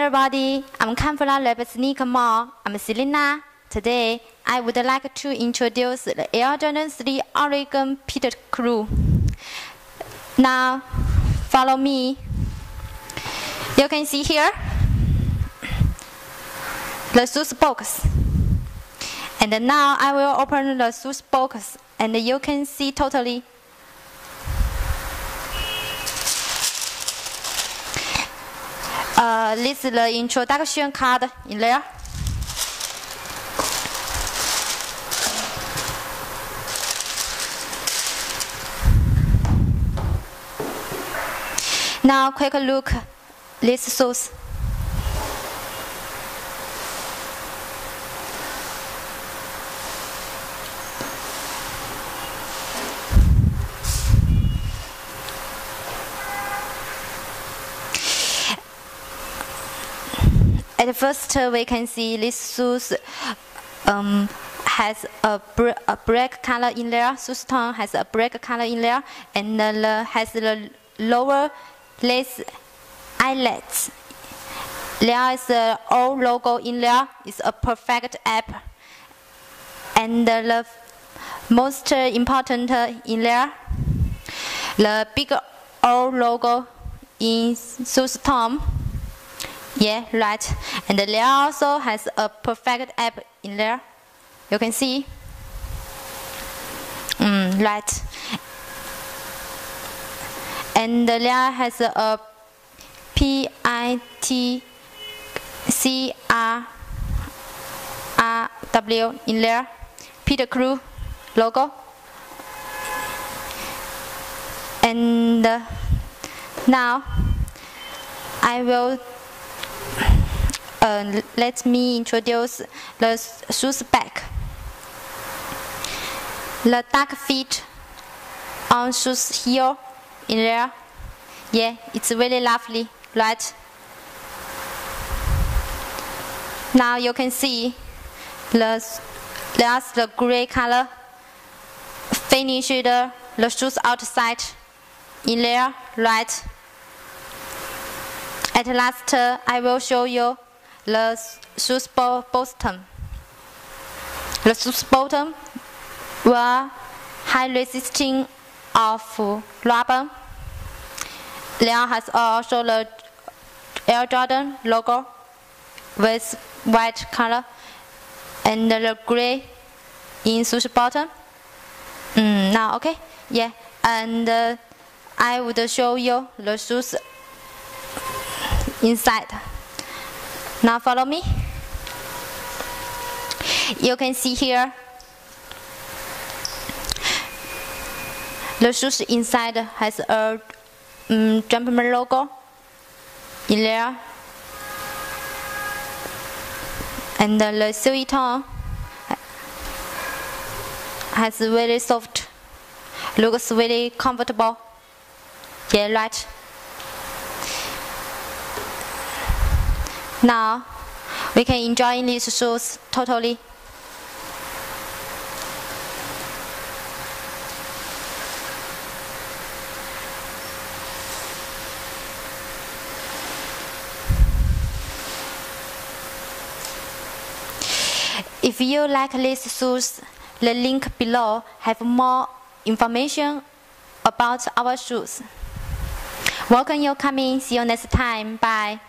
everybody, I'm Campfire Lab Sneaker Mall. I'm Selena. Today, I would like to introduce the Air Jordan 3 Oregon Pit Crew. Now, follow me. You can see here the shoes box. And now I will open the shoes box and you can see totally. This is the introduction card in there. Now, quick look these shoes. At first, we can see this shoes has a black color in there. Shoes tone has a black color in there, and has the lower lace eyelets. There is the O logo in there. It's a perfect app. And the most important in there, the big O logo in shoes tone. Yeah, right. And there also has a perfect app in there. You can see. Right. And there has a PITCRW in there. Pit Crew logo. And now I will let me introduce the shoes back. The dark fit on shoes heel in there. Yeah, it's really lovely, right? Now you can see there's the gray color finished the shoes outside in there, right? At last, I will show you the shoes bottom. The shoes bottom were high resisting of rubber. There has also the Air Jordan logo with white color and the gray in shoes bottom. Now, okay, yeah, and I would show you the shoes inside. Now follow me. You can see here the shoes inside has a Jumpman logo in there, and the sole tone has very soft, looks very comfortable. Yeah, right. Now we can enjoy these shoes totally. If you like these shoes, the link below have more information about our shoes. Welcome you coming. See you next time. Bye.